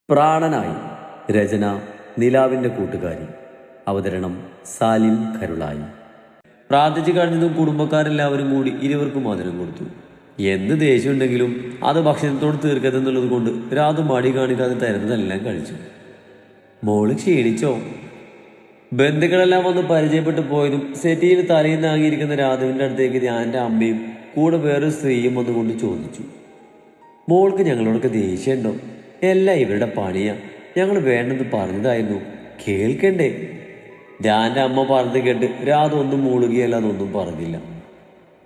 പ്രാണനായി. രചന നിലാവിൻ്റെ കൂട്ടുകാരി. അവതരണം സാലിം കരുളായി. പ്രാർത്ഥിച്ചു കഴിഞ്ഞതും കുടുംബക്കാരെല്ലാവരും കൂടി ഇരുവർക്കും മധുരം കൊടുത്തു. എന്ത് ദേഷ്യമുണ്ടെങ്കിലും അത് ഭക്ഷണത്തോട് തീർക്കരുതെന്നുള്ളത് കൊണ്ട് രാതു മടി കാണിക്കാതെ തരുന്നതെല്ലാം കഴിച്ചു. മോള് ക്ഷീണിച്ചോ? ബന്ധുക്കളെല്ലാം വന്ന് പരിചയപ്പെട്ടു പോയതും സെറ്റിയിൽ തലയിൽ നാങ്ങിയിരിക്കുന്ന രാധുവിൻ്റെ അടുത്തേക്ക് ഞാൻ്റെ അമ്മയും കൂടെ വേറൊരു സ്ത്രീയും വന്നുകൊണ്ട് ചോദിച്ചു, മോൾക്ക് ഞങ്ങളോടൊക്കെ ദേഷ്യമുണ്ടോ? എല്ലാം ഇവരുടെ പണിയാ, ഞങ്ങൾ വേണ്ടെന്ന് പറഞ്ഞതായിരുന്നു, കേൾക്കണ്ടേ? ഞാൻ്റെ അമ്മ പറഞ്ഞത് കേട്ട് രാധ ഒന്നും മൂളുകയല്ലാതെ ഒന്നും പറഞ്ഞില്ല.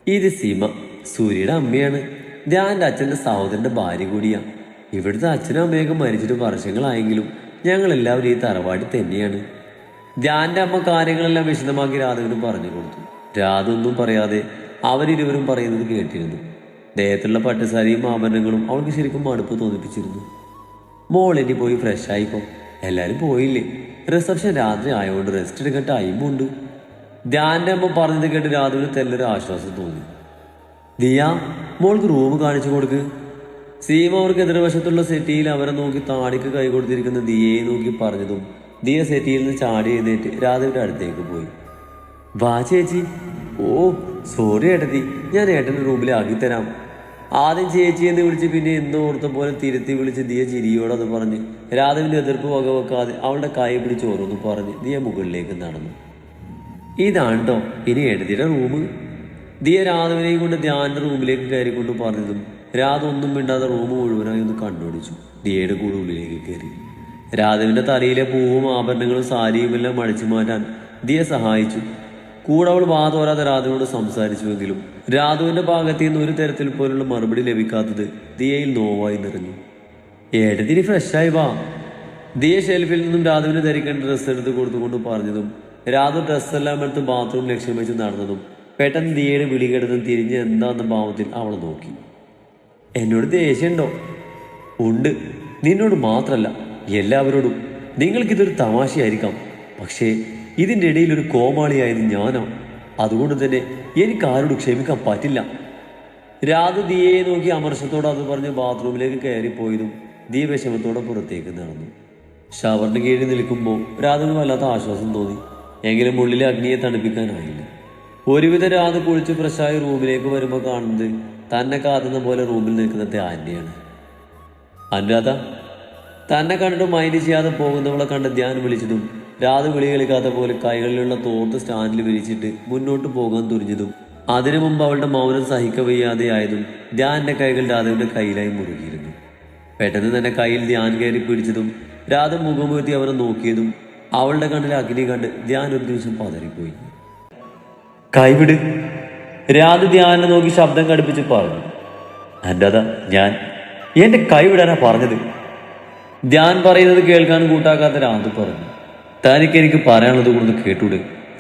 ഇത് സീമ, സൂര്യയുടെ അമ്മയാണ്. ഞാൻ്റെ അച്ഛൻ്റെ സഹോദരൻ്റെ ഭാര്യ കൂടിയാണ്. ഇവിടുത്തെ അച്ഛനും അമ്മയൊക്കെ മരിച്ചിട്ട് വർഷങ്ങളായെങ്കിലും ഞങ്ങളെല്ലാവരും ഈ തറവാട്ടിൽ തന്നെയാണ്. ധ്യാൻ്റെ അമ്മ കാര്യങ്ങളെല്ലാം വിശദമാക്കി രാധവിന് പറഞ്ഞു കൊടുത്തു. രാധ ഒന്നും പറയാതെ അവരിരുവരും പറയുന്നത് കേട്ടിരുന്നു. ദേഹത്തുള്ള പട്ടുസാരിയും ആഭരണങ്ങളും അവൾക്ക് ശരിക്കും മടുപ്പ് തോന്നിപ്പിച്ചിരുന്നു. മോളിനി പോയി ഫ്രഷ് ആയിക്കോ, എല്ലാവരും പോയില്ലേ? റിസപ്ഷൻ രാത്രി ആയതുകൊണ്ട് റെസ്റ്റ് എടുക്കാൻ ടൈമുണ്ട്. ധ്യാൻ്റെ അമ്മ പറഞ്ഞത് കേട്ട് രാധവിന് തെല്ലൊരു ആശ്വാസം തോന്നി. ദിയ, മോൾക്ക് റൂം കാണിച്ചു കൊടുക്ക്. സീമ അവർക്ക് എതിർവശത്തുള്ള സെറ്റിയിൽ അവരെ നോക്കി താടിക്ക് കൈ കൊടുത്തിരിക്കുന്ന ദിയയെ നോക്കി പറഞ്ഞതും ദിയ സെറ്റിയിൽ നിന്ന് ചാടി എഴുന്നേറ്റ് രാധവിൻ്റെ അടുത്തേക്ക് പോയി. വാ ചേച്ചി. ഓ സോറി ഏട്ടത്തി, ഞാൻ ഏട്ടൻ്റെ റൂമിലാക്കി തരാം. ആദ്യം ചേച്ചി എന്ന് വിളിച്ച് പിന്നെ എന്തോ ഓർത്ത പോലെ തിരുത്തി വിളിച്ച് ദിയ ചിരിയോടത് പറഞ്ഞ് രാധവിൻ്റെ എതിർപ്പ് വകവെക്കാതെ അവളുടെ കൈ പിടിച്ച് ഓരോന്ന് പറഞ്ഞ് ദിയ മുകളിലേക്ക് നടന്നു. ഇതാണ് കേട്ടോ ഇനി ഏട്ടത്തിയുടെ റൂം. ദിയ രാധവിനെയും കൊണ്ട് ധ്യാൻ്റെ റൂമിലേക്ക് കയറിക്കൊണ്ട് പറഞ്ഞതും രാധ ഒന്നും മിണ്ടാതെ റൂം മുഴുവനായി ഒന്ന് കണ്ടുപിടിച്ചു. ദിയയുടെ കൂടെ ഉള്ളിലേക്ക് കയറി. രാധവിൻ്റെ തലയിലെ പൂവും ആഭരണങ്ങളും സാരിയും എല്ലാം അടിച്ചു മാറ്റാൻ ദിയ സഹായിച്ചു. കൂടെ അവൾ വാതോരാതെ രാധുവിനോട് സംസാരിച്ചുവെങ്കിലും രാധുവിൻ്റെ ഭാഗത്തു നിന്ന് ഒരു തരത്തിൽ പോലുള്ള മറുപടി ലഭിക്കാത്തത് ദിയയിൽ നോവായി നിറഞ്ഞു. ഏട്ടത്തിരി ഫ്രഷായി വാ. ദിയ ഷെൽഫിൽ നിന്നും രാധുവിന് ധരിക്കേണ്ട ഡ്രസ്സ് എടുത്ത് കൊടുത്തുകൊണ്ട് പറഞ്ഞതും രാധു ഡ്രസ്സെല്ലാം എടുത്ത് ബാത്റൂം ലക്ഷ്യം വെച്ച് നടന്നതും പെട്ടെന്ന് ദിയയുടെ വിളി കേട്ടതും തിരിഞ്ഞ് എന്താന്ന ഭാവത്തിൽ അവളെ നോക്കി. എന്നോട് ദേഷ്യമുണ്ടോ? ഉണ്ട്, നിന്നോട് മാത്രമല്ല എല്ലാവരോടും. നിങ്ങൾക്കിതൊരു തമാശയായിരിക്കാം, പക്ഷേ ഇതിൻ്റെ ഇടയിൽ ഒരു കോമാളിയായത് ഞാനാ. അതുകൊണ്ട് തന്നെ എനിക്ക് ആരോട് ക്ഷമിക്കാൻ പറ്റില്ല. രാധ ദിയയെ നോക്കി അമർഷത്തോടെ അത് പറഞ്ഞ് ബാത്റൂമിലേക്ക് കയറിപ്പോയതും ദിയ വിഷമത്തോടെ പുറത്തേക്ക് നടന്നു. ഷവറിന് കീഴിൽ നിൽക്കുമ്പോൾ രാധന് വല്ലാത്ത ആശ്വാസം തോന്നി. എങ്കിലും ഉള്ളിലെ അഗ്നിയെ തണുപ്പിക്കാനായില്ല. ഒരുവിധ രാധ കുളിച്ച് ഫ്രഷായി റൂമിലേക്ക് വരുമ്പോൾ കാണുന്നത് തന്നെ കാത്തുന്ന പോലെ റൂമിൽ നിൽക്കുന്നത് ആൻ്റെയാണ്. അനുരാധ. തന്നെ കണ്ടിട്ട് മൈൻഡ് ചെയ്യാതെ പോകുന്നവളെ കണ്ട് ധ്യാൻ വിളിച്ചതും രാധ വിളി കളിക്കാത്ത പോലെ കൈകളിലുള്ള തോർത്ത് സ്റ്റാൻഡിൽ വിരിച്ചിട്ട് മുന്നോട്ട് പോകാൻ തുനിഞ്ഞതും അതിനു മുമ്പ് അവളുടെ മൗനം സഹിക്കവയ്യാതെയായതും ധ്യാന്റെ കൈകൾ രാധവിന്റെ കയ്യിലായി മുറുകിയിരുന്നു. പെട്ടെന്ന് തന്നെ കയ്യിൽ ധ്യാൻ കയറി പിടിച്ചതും രാധ മുഖമുയർത്തി അവനെ നോക്കിയതും അവളുടെ കണ്ണിൽ അഗ്നി കണ്ട് ധ്യാൻ ഒരു ദിവസം പതറിപ്പോയി. കൈവിട്. രാധ ധ്യാനെ നോക്കി ശബ്ദം കടുപ്പിച്ച് പറഞ്ഞു. അനുരാധ, ഞാൻ എന്റെ കൈവിടാനാ പറഞ്ഞത്. ധ്യാൻ പറയുന്നത് കേൾക്കാൻ കൂട്ടാക്കാത്ത രാധ പറഞ്ഞു. തനിക്ക് എനിക്ക് പറയാനുള്ളത് കൊണ്ട് കേട്ടൂടെ?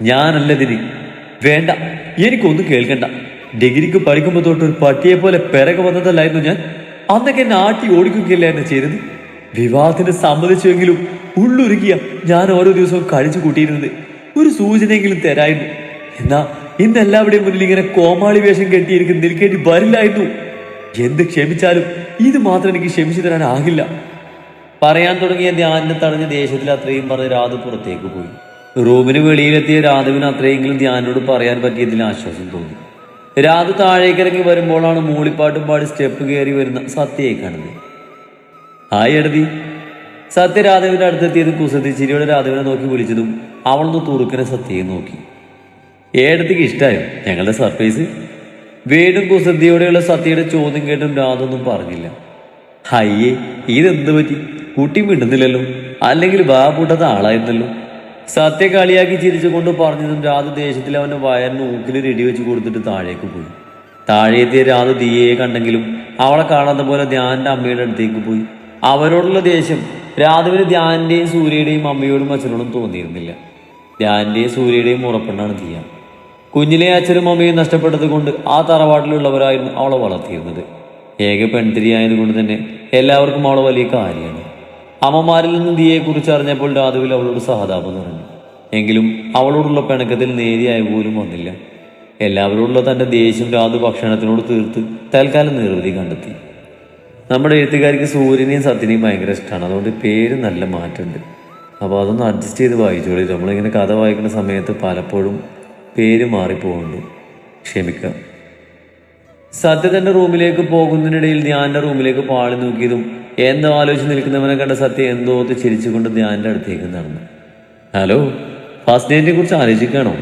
ഞാനല്ലതിന്. വേണ്ട, എനിക്കൊന്നും കേൾക്കണ്ട. ഡിഗ്രിക്ക് പഠിക്കുമ്പോൾ തൊട്ട് ഒരു പട്ടിയെ പോലെ പിറകെ വന്നതല്ലായിരുന്നു ഞാൻ. അന്നൊക്കെ എന്നെ ആട്ടി ഓടിക്കുകയല്ലായിരുന്നു ചെയ്തത്. വിവാഹത്തിന് സമ്മതിച്ചുവെങ്കിലും ഉള്ളുരുക്കിയ ഞാൻ ഓരോ ദിവസവും കഴിച്ചു കൂട്ടിയിരുന്നത്. ഒരു സൂചനയെങ്കിലും തരായിരുന്നു. എന്നാ ഇന്ന് എല്ലാവരുടെയും മുന്നിൽ ഇങ്ങനെ കോമാളി വേഷം കെട്ടിയിരിക്കും നിൽക്കേണ്ടി വരില്ലായിരുന്നു. എന്ത് ക്ഷമിച്ചാലും ഇത് മാത്രം എനിക്ക് ക്ഷമിച്ചു തരാനാകില്ല. പറയാൻ തുടങ്ങിയ ധ്യാനിനെ തടഞ്ഞ ദേഷ്യത്തിൽ അത്രയും പറഞ്ഞ് രാധ പുറത്തേക്ക് പോയി. റൂമിന് വെളിയിലെത്തിയ രാധവിന് അത്രയെങ്കിലും ധ്യാനോട് പറയാൻ പറ്റിയതിൽ ആശ്വാസം തോന്നി. രാധ താഴേക്കിറങ്ങി വരുമ്പോഴാണ് മൂളിപ്പാട്ടും പാടി സ്റ്റെപ്പ് കയറി വരുന്ന സത്യയെ കാണുന്നത്. ഹായ് എടതി. സത്യ രാധവിന്റെ അടുത്തെത്തിയതും കുസൃതി ചിരിയോടെ രാധവിനെ നോക്കി വിളിച്ചതും അവളൊന്ന് തുറുക്കിനെ സത്യയെ നോക്കി. ഏടത്തിക്ക് ഇഷ്ടമായോ ഞങ്ങളുടെ സർപ്രൈസ്? വീണ്ടും കുസൃതിയോടെയുള്ള സത്യയുടെ ചോദ്യം കേട്ടും രാധ ഒന്നും പറഞ്ഞില്ല. ഹയ്യേ, ഇതെന്ത് പറ്റി? കുട്ടി മിണ്ടുന്നില്ലല്ലോ, അല്ലെങ്കിൽ വാപൂട്ടത്തെ ആളായിരുന്നല്ലോ. സത്യ കളിയാക്കി ചിരിച്ചുകൊണ്ട് പറഞ്ഞതും രാധ ദേഷ്യത്തിൽ അവൻ്റെ വയറിന് ഊക്കിൽ റെഡി വെച്ച് കൊടുത്തിട്ട് താഴേക്ക് പോയി. താഴെ എത്തിയ രാധ ദിയയെ കണ്ടെങ്കിലും അവളെ കാണാത്ത പോലെ ധ്യാൻ്റെ അമ്മയുടെ അടുത്തേക്ക് പോയി. അവരോടുള്ള ദേഷ്യം രാധവിന് ധ്യാൻ്റെയും സൂര്യയുടെയും അമ്മയോടും അച്ഛനോടും തോന്നിയിരുന്നില്ല. ധ്യാൻ്റെയും സൂര്യയുടെയും ഉറപ്പെണ്ണാണ് ദിയ. കുഞ്ഞിലെ അച്ഛനും അമ്മയും നഷ്ടപ്പെട്ടത് കൊണ്ട് ആ തറവാട്ടിലുള്ളവരായിരുന്നു അവളെ വളർത്തിയിരുന്നത്. ഏക പെൺതിരിയായതുകൊണ്ട് തന്നെ എല്ലാവർക്കും അവളെ വലിയ കാര്യമാണ്. അമ്മമാരിൽ നിന്ന് ദിയയെക്കുറിച്ച് അറിഞ്ഞപ്പോൾ രാധവിൽ അവളോട് സഹതാപം നിറഞ്ഞു. എങ്കിലും അവളോടുള്ള പിണക്കത്തിൽ നേരിയായ പോലും വന്നില്ല. എല്ലാവരോടുള്ള തൻ്റെ ദേഷ്യം രാധു ഭക്ഷണത്തിനോട് തീർത്ത് തൽക്കാലം നിർവൃതി കണ്ടെത്തി. നമ്മുടെ എഴുത്തുകാർക്ക് സൂര്യനെയും സത്യനെയും ഭയങ്കര ഇഷ്ടമാണ്. അതുകൊണ്ട് പേര് നല്ല മാറ്റമുണ്ട്. അപ്പോൾ അതൊന്ന് അഡ്ജസ്റ്റ് ചെയ്ത് വായിച്ചോളൂ. നമ്മളിങ്ങനെ കഥ വായിക്കുന്ന സമയത്ത് പലപ്പോഴും പേര് മാറിപ്പോകുന്നുണ്ട്, ക്ഷമിക്കുക. സത്യ തന്റെ റൂമിലേക്ക് പോകുന്നതിനിടയിൽ ധ്യാന്റെ റൂമിലേക്ക് പാളി നോക്കിയതും എന്തോ ആലോചിച്ച് നിൽക്കുന്നവനെ കണ്ട സത്യ എന്തോ ചിരിച്ചുകൊണ്ട് ധ്യാന്റെ അടുത്തേക്ക് നടന്നു. ഹലോ, ഫസ്റ്റ് നൈറ്റിനെ കുറിച്ച് ആലോചിക്കുകയാണോ?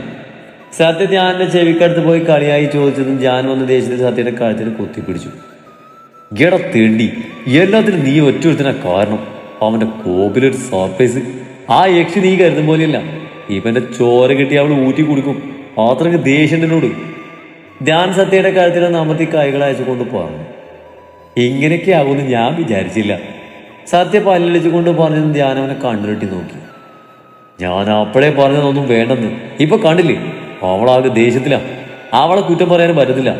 സത്യ ധ്യാന്റെ ചെവിക്കടുത്ത് പോയി കളിയായി ചോദിച്ചതും ധ്യാൻ വന്ന ദേശത്തിൽ സത്യയുടെ കഴുത്തിൽ കുത്തിപ്പിടിച്ചു. ഗട തേണ്ടി, എല്ലാത്തിനും നീ ഒറ്റൊരുത്തനാ കാരണം. അവന്റെ കോപ്പിലൊരു സർപ്രൈസ്. ആ യക്ഷി നീ കരുതും പോലെയല്ല. ഇവന്റെ ചോര കിട്ടി അവൾ ഊറ്റി കുടിക്കും. അത്രയ്ക്ക് ദേഷ്യം എന്നോട്. ധ്യാൻ സത്യയുടെ കഴുത്തിൽ അമർത്തി കൈകൾ അയച്ചുകൊണ്ട് പറഞ്ഞു. ഇങ്ങനെയൊക്കെ ആകുമെന്ന് ഞാൻ വിചാരിച്ചില്ല. സത്യ പല്ലടിച്ചുകൊണ്ട് പറഞ്ഞതും ധ്യാൻ അവനെ കണ്ണുരുട്ടി നോക്കി. ഞാൻ അപ്പോഴേ പറഞ്ഞതൊന്നും വേണ്ടെന്ന്. ഇപ്പൊ കണ്ടില്ലേ, അവളാകെ ദേഷ്യത്തിലാ. അവളെ കുറ്റം പറയാനും പറ്റത്തില്ല.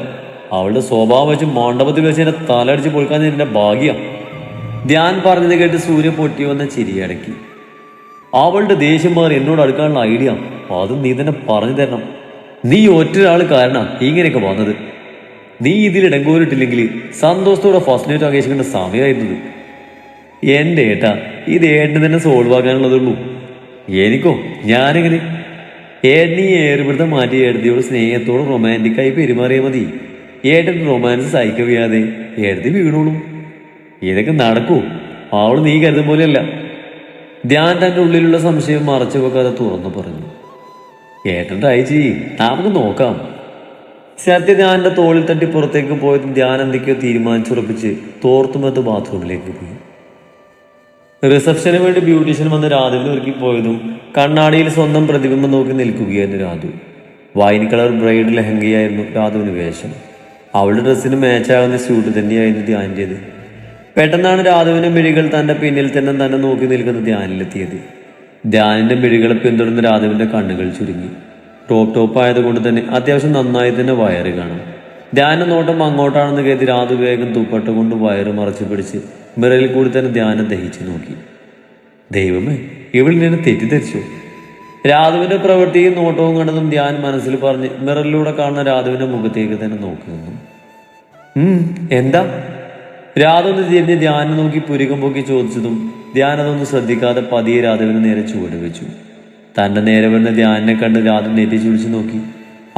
അവളുടെ സ്വഭാവം വെച്ച് മണ്ഡപത്തിൽ വെച്ച് എന്നെ തലടിച്ച് പൊളിക്കാൻ എന്റെ ഭാഗ്യം. ധ്യാൻ പറഞ്ഞത് കേട്ട് സൂര്യ പൊട്ടി വന്ന ചിരിയടക്കി. അവളുടെ ദേഷ്യം മാറി എന്നോട് അടുക്കാനുള്ള ഐഡിയ അതും നീ തന്നെ പറഞ്ഞു തരണം. നീ ഒറ്റൊരാൾ കാരണം ഇങ്ങനെയൊക്കെ വന്നത്. നീ ഇതിൽ ഇടങ്കോരിട്ടില്ലെങ്കിൽ സന്തോഷത്തോടെ ഫസ്റ്റ് നൈറ്റ് ആഘോഷിക്കേണ്ട സമയമായിരുന്നത്. എൻ്റെ ഏട്ടാ, ഇത് ഏട്ടന് തന്നെ സോൾവ് ആക്കാനുള്ളതുള്ളൂ. എനിക്കോ ഞാനെങ്ങനെ? ഏട്ടനീ ഏറുപിടുത്തം മാറ്റി ഏടത്തിയോട് സ്നേഹത്തോട് റൊമാൻറ്റിക്കായി പെരുമാറിയാൽ മതി. ഏട്ടൻ റൊമാൻസ് സഹിക്കവയ്യാതെ ഏടത്തി വീണോളൂ. ഇതൊക്കെ നടക്കൂ. അവള് നീ കരുതും പോലെയല്ല. ധ്യാൻ തൻ്റെ ഉള്ളിലുള്ള സംശയം മറച്ചു വെക്കാതെ തുറന്നു പറഞ്ഞു. ഏട്ടൻ ട്രൈ ചെയ്യ്, നമുക്ക് നോക്കാം. സത്യ ധ്യാന്റെ തോളിൽ തട്ടി പുറത്തേക്ക് പോയത് ധ്യാൻ എന്തൊക്കെയോ തീരുമാനിച്ചുറപ്പിച്ച് തോർത്തുമെത്ത് ബാത്റൂമിലേക്ക് പോയി. റിസപ്ഷന് വേണ്ടി ബ്യൂട്ടീഷ്യൻ വന്ന് രാധുവിനെ ഒരുക്കി പോയതും കണ്ണാടിയിൽ സ്വന്തം പ്രതിബിംബം നോക്കി നിൽക്കുകയായിരുന്നു രാധു. വൈൻ കളർ ബ്രൈഡ് ലെഹങ്കയായിരുന്നു രാധുവിന് വേഷം. അവളുടെ ഡ്രസ്സിന് മാച്ചാകുന്ന സ്യൂട്ട് തന്നെയായിരുന്നു ധ്യാൻ്റേത്. പെട്ടെന്നാണ് രാധുവിന്റെ മിഴികൾ തന്റെ പിന്നിൽ തന്നെ നോക്കി നിൽക്കുന്ന ധ്യാനിലെത്തിയത്. ധ്യാനിന്റെ മിഴികളെ പിന്തുടർന്ന് രാധുവിന്റെ കണ്ണുകൾ ചുരുങ്ങി. ടോപ്പ് ആയതുകൊണ്ട് തന്നെ അത്യാവശ്യം നന്നായി തന്നെ വയറ് കാണാം. ധ്യാന നോട്ടം അങ്ങോട്ടാണെന്ന് കരുതി രാധു വേഗം തുപ്പട്ട കൊണ്ട് വയറ് മറച്ചു പിടിച്ച് മിററിൽ കൂടി തന്നെ ധ്യാനം ദഹിച്ചു നോക്കി. ദൈവമേ, ഇവൾ എന്നെ തെറ്റിദ്ധരിച്ചു. രാധുവിന്റെ പ്രവൃത്തിയും നോട്ടവും കണ്ടതും ധ്യാൻ മനസ്സിൽ പറഞ്ഞ് മിററിലൂടെ കാണുന്ന രാധുവിന്റെ മുഖത്തേക്ക് തന്നെ നോക്കി നിന്നു. എന്താ? രാധു ഒന്ന് തിരിഞ്ഞ് ധ്യാനം നോക്കി പുരികം പൊക്കി ചോദിച്ചതും ധ്യാൻ അതൊന്നും ശ്രദ്ധിക്കാതെ പതിയെ രാധുവിന് നേരെ ചുവട് വെച്ചു. തന്റെ നേരെ വരുന്ന ധ്യാനിനെ കണ്ട് രാധു നെറ്റി ചുഴിച്ചു നോക്കി.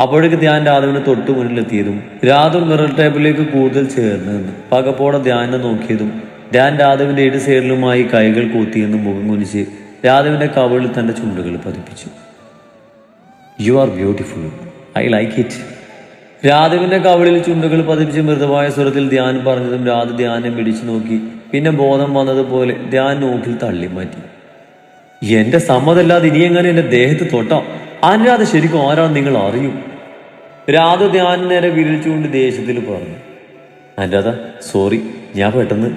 അപ്പോഴേക്ക് ധ്യാൻ രാധുവിന് തൊട്ടു മുന്നിലെത്തിയതും രാധു മിറർ ടേബിളിലേക്ക് കൂടുതൽ ചേർന്ന് നിന്ന് പകപ്പോടെ ധ്യാനെ നോക്കിയതും ധ്യാൻ രാധുവിന്റെ ഇരു സൈഡിലുമായി കൈകൾ കൂത്തിയെന്ന് മുഖം കുനിച്ച് രാധുവിന്റെ കവിളിൽ തന്റെ ചുണ്ടുകൾ പതിപ്പിച്ചു. You are beautiful, I like it. രാധുവിന്റെ കവിളിൽ ചുണ്ടുകൾ പതിപ്പിച്ച് മൃദുവായ സ്വരത്തിൽ ധ്യാൻ പറഞ്ഞതും രാധു ധ്യാനെ പിടിച്ചു നോക്കി. പിന്നെ ബോധം വന്നതുപോലെ ധ്യാൻ നോക്കിൽ തള്ളി മാറ്റി. എന്റെ സമ്മതമല്ലാതെ ഇനി എങ്ങനെ എന്റെ ദേഹത്ത് തൊട്ടാം? അനുരാധ ശരിക്കും ആരാണ് നിങ്ങൾ അറിയും? രാധു ധ്യാൻ നേരെ വിരലിച്ചുകൊണ്ട് ദേഷ്യത്തിൽ പറഞ്ഞു. അനുരാധ സോറി, ഞാൻ പെട്ടെന്ന്.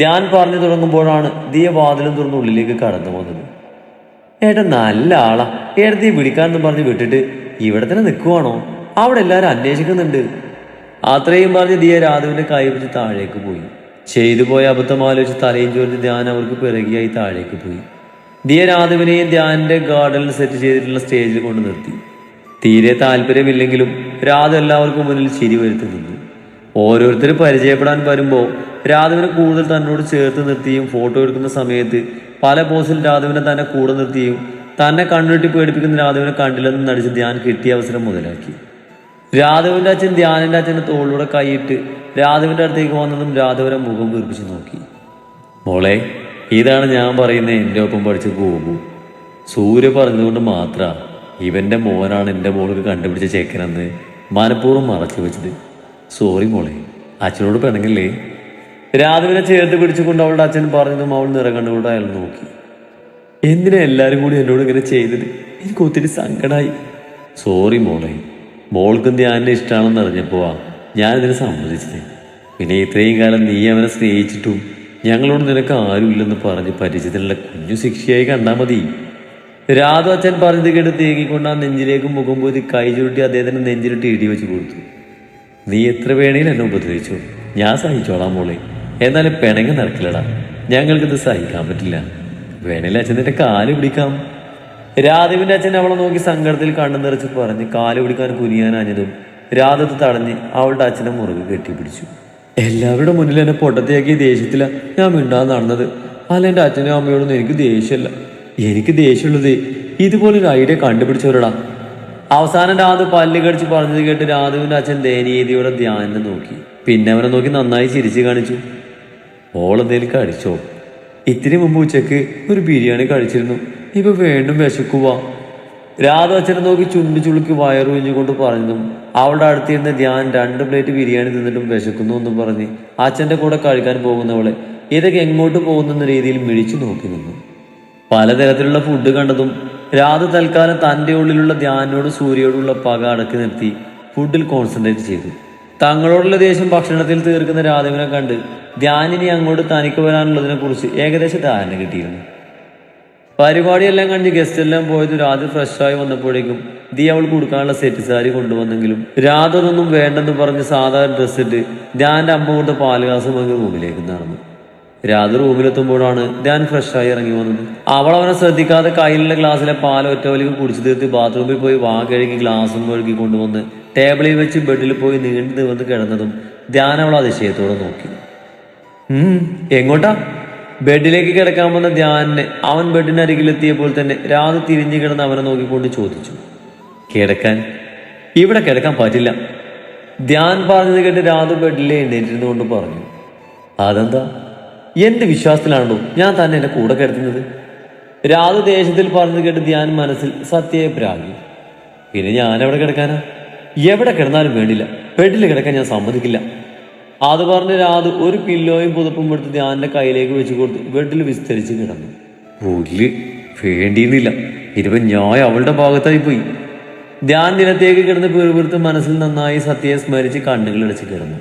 ധ്യാൻ പറഞ്ഞു തുടങ്ങുമ്പോഴാണ് ദിയ വാതിലും തുറന്ന് ഉള്ളിലേക്ക് കടന്നു വന്നത്. ഏട്ടൻ നല്ല ആളാ. ഏടത്തി വിളിക്കാനെന്ന് പറഞ്ഞ് വിട്ടിട്ട് ഇവിടെ തന്നെ നിൽക്കുവാണോ? അവിടെ എല്ലാവരും അന്വേഷിക്കുന്നുണ്ട്. അത്രയും പറഞ്ഞ് ദിയ രാധുവിന്റെ കൈ പിടിച്ച് താഴേക്ക് പോയി. ചെയ്തു പോയ അബദ്ധം ആലോചിച്ച് തലയും ചോർന്ന് ധ്യാൻ അവർക്ക് പിറകിയായി താഴേക്ക് പോയി. ദിയ രാധുവിനെയും ധ്യാനിന്റെ ഗാർഡനിൽ സെറ്റ് ചെയ്തിട്ടുള്ള സ്റ്റേജിൽ കൊണ്ട് നിർത്തി. തീരെ താല്പര്യമില്ലെങ്കിലും രാധു എല്ലാവർക്കും മുന്നിൽ ചിരി വരുത്തി നിന്നു. ഓരോരുത്തർ പരിചയപ്പെടാൻ വരുമ്പോൾ രാധുവിനെ കൂടുതൽ തന്നോട് ചേർത്ത് നിർത്തിയും ഫോട്ടോ എടുക്കുന്ന സമയത്ത് പല പോസിൽ രാധുവിനെ തന്നെ കൂടെ നിർത്തിയും തന്നെ കണ്ണുരുട്ടി പേടിപ്പിക്കുന്ന രാധുവിനെ കണ്ടില്ലെന്ന് നടിച്ച് ധ്യാൻ കിട്ടിയ അവസരം മുതലാക്കി. രാധുവിന്റെ അച്ഛൻ ധ്യാനിന്റെ അച്ഛൻ്റെ തോളിലൂടെ കൈയിട്ട് രാധുവിന്റെ അടുത്തേക്ക് വന്നതും രാധുവിനെ മുഖം വീർപ്പിച്ച് നോക്കി. മോളെ, ഇതാണ് ഞാൻ പറയുന്നത് എൻ്റെ ഒപ്പം പഠിച്ച് പോകും. സൂര്യ പറഞ്ഞതുകൊണ്ട് മാത്രമാണ് ഇവന്റെ മോനാണ് എൻ്റെ മോൾക്ക് കണ്ടുപിടിച്ച ചെക്കനെന്ന് മനഃപൂർവ്വം മറച്ചു വെച്ചത്. സോറി മോളെ, അച്ഛനോട് പിണങ്ങില്ലേ? രാധുവിനെ ചേർത്ത് പിടിച്ചുകൊണ്ട് അവളുടെ അച്ഛൻ പറഞ്ഞതും അവൾ നിറകണ്ണുകൊണ്ട് അയാൾ നോക്കി. എന്തിനാ എല്ലാവരും കൂടി എന്നോട് ഇങ്ങനെ ചെയ്തത്? എനിക്ക് ഒത്തിരി സങ്കടമായി. സോറി മോളെ, മോൾക്കും ധ്യാനിനെ ഇഷ്ടമാണെന്ന് അറിഞ്ഞപ്പോവാ ഞാനിതിനെ സമ്മതിച്ചത്. പിന്നെ ഇത്രയും കാലം നീ അവനെ സ്നേഹിച്ചിട്ടും ഞങ്ങളോട് നിനക്ക് ആരുമില്ലെന്ന് പറഞ്ഞ് പരിചയത്തിലുള്ള കുഞ്ഞു ശിക്ഷയായി കണ്ടാൽ മതി. രാധു അച്ഛൻ പറഞ്ഞത് കേട്ട് തേങ്ങിക്കൊണ്ട് ആ നെഞ്ചിലേക്ക് മുഖം പോയി കൈ ചുരുട്ടി അദ്ദേഹത്തിന് നെഞ്ചിലിട്ട് ഇടി വെച്ച് കൊടുത്തു. നീ എത്ര വേണേലും എന്നെ ഉപദ്രവിച്ചു, ഞാൻ സഹിച്ചോളാം മോളെ. എന്നാലും പിണങ്ങി നടക്കില്ലടാ, ഞങ്ങൾക്കിത് സഹിക്കാൻ പറ്റില്ല. വേണേലും അച്ഛൻ്റെ കാല് പിടിക്കാം. രാധുവിന്റെ അച്ഛൻ അവളെ നോക്കി സങ്കടത്തിൽ കണ്ണു നിറച്ച് പറഞ്ഞ് കാല് പിടിക്കാൻ കുനിയാനഞ്ഞതും രാധത്ത് തടഞ്ഞ് അവളുടെ അച്ഛനെ മുറുകെ കെട്ടിപ്പിടിച്ചു. എല്ലാവരുടെ മുന്നിൽ എന്നെ പൊട്ടത്തിയാക്കിയ ദേഷ്യത്തില ഞാൻ മിണ്ടാതെ നടന്നത്. അല്ല എൻ്റെ അച്ഛനും അമ്മയോടൊന്നും എനിക്ക് ദേഷ്യമല്ല. എനിക്ക് ദേഷ്യമുള്ളത് ഇതുപോലൊരു ഐഡിയ കണ്ടുപിടിച്ചവരടാ. അവസാനം രാധു പല്ല് കടിച്ച് പറഞ്ഞത് കേട്ട് രാധുവിൻ്റെ അച്ഛൻ ദയനീയതയോടെ ധ്യാനം നോക്കി. പിന്നെ അവനെ നോക്കി നന്നായി ചിരിച്ചു കാണിച്ചു. ഓളെന്തേലും കഴിച്ചോ? ഇത്തിരി മുമ്പ് ഉച്ചക്ക് ഒരു ബിരിയാണി കഴിച്ചിരുന്നു. ഇപ്പൊ വീണ്ടും വിശക്കുക. രാധു അച്ഛനെ നോക്കി ചുണ്ടു ചുളുക്കി വയറുഴിഞ്ഞുകൊണ്ട് പറഞ്ഞതും അവളുടെ അടുത്തിരുന്ന ധ്യാൻ 2 പ്ലേറ്റ് ബിരിയാണി തിന്നിട്ടും വിശക്കുന്നു എന്നും പറഞ്ഞ് അച്ഛൻ്റെ കൂടെ കഴിക്കാൻ പോകുന്നവളെ ഇതൊക്കെ എങ്ങോട്ട് പോകുന്നെന്ന രീതിയിൽ മിഴിച്ചു നോക്കി നിന്നു. പലതരത്തിലുള്ള ഫുഡ് കണ്ടതും രാധു തൽക്കാലം തൻ്റെ ഉള്ളിലുള്ള ധ്യാനോട് സൂര്യയോടുള്ള പക അടക്കി നിർത്തി ഫുഡിൽ കോൺസെൻട്രേറ്റ് ചെയ്തു. തങ്ങളോടുള്ള ദേഷ്യം ഭക്ഷണത്തിൽ തീർക്കുന്ന രാധവിനെ കണ്ട് ധ്യാനിനി അങ്ങോട്ട് തനിക്ക് വരാനുള്ളതിനെ കുറിച്ച് ഏകദേശം ധാരണ കിട്ടിയിരുന്നു. പരിപാടിയെല്ലാം കഴിഞ്ഞ് ഗസ്റ്റ് എല്ലാം പോയത് രാധ ഫ്രഷായി വന്നപ്പോഴേക്കും ദീ അവൾ കൊടുക്കാനുള്ള സെറ്റ് സാരി കൊണ്ടുവന്നെങ്കിലും രാധ അതൊന്നും വേണ്ടെന്ന് പറഞ്ഞ് സാധാരണ ഡ്രസ്സ് ഇട്ട് ധ്യാൻ്റെ അമ്മ കൊടുത്ത പാല് ഗ്ലാസ് വാങ്ങി റൂമിലേക്ക് നടന്നു. രാധ റൂമിലെത്തുമ്പോഴാണ് ധ്യാൻ ഫ്രഷായി ഇറങ്ങി വന്നത്. അവൾ അവനെ ശ്രദ്ധിക്കാതെ കയ്യിലുള്ള ഗ്ലാസ്സിലെ പാൽ ഒറ്റവലിക്ക് കുടിച്ചു തീർത്ത് ബാത്റൂമിൽ പോയി വാ കഴുകി ഗ്ലാസും കഴുകി കൊണ്ടുവന്ന് ടേബിളിൽ വെച്ച് ബെഡിൽ പോയി നീണ്ടു നിവർന്ന് കിടന്നതും ധ്യാൻ അവൾ അതിശയത്തോടെ നോക്കി. എങ്ങോട്ടാ? ബെഡിലേക്ക് കിടക്കാൻ വന്ന ധ്യാനിനെ അവൻ ബെഡിനരികിലെത്തിയപ്പോൾ തന്നെ രാധ തിരിഞ്ഞു കിടന്ന് അവനെ നോക്കിക്കൊണ്ട് ചോദിച്ചു. കിടക്കാൻ? ഇവിടെ കിടക്കാൻ പറ്റില്ല. ധ്യാൻ പറഞ്ഞത് കേട്ട് രാധ ബെഡിലെ എഴുന്നേറ്റിരുന്നു കൊണ്ട് പറഞ്ഞു. അതെന്താ? എന്റെ വിശ്വാസത്തിലാണല്ലോ ഞാൻ തന്നെ എന്റെ കൂടെ കിടത്തുന്നത്. രാധ ദേഷ്യത്തിൽ പറഞ്ഞത് കേട്ട് ധ്യാൻ മനസ്സിൽ സത്യയെ പ്രാഗി. പിന്നെ ഞാൻ എവിടെ കിടക്കാനാ? എവിടെ കിടന്നാലും വേണ്ടില്ല, ബെഡിൽ കിടക്കാൻ ഞാൻ സമ്മതിക്കില്ല. അത് പറഞ്ഞ് രാധ ഒരു പില്ലോയും പുതപ്പും എടുത്ത് ധ്യാനിന്റെ കയ്യിലേക്ക് വെച്ച് കൊടുത്ത് ബെഡിൽ വിസ്തരിച്ച് കിടന്നു. പുല്ല് വേണ്ടിയിരുന്നില്ല, ഇതിപ്പോ ഞാൻ അവളുടെ ഭാഗത്തായി പോയി. ധ്യാൻ നിലത്തേക്ക് കിടന്ന് പിറുപിറുത്ത് മനസ്സിൽ നന്നായി സത്യയെ സ്മരിച്ച് കണ്ണുകൾ അടച്ച് കിടന്നു.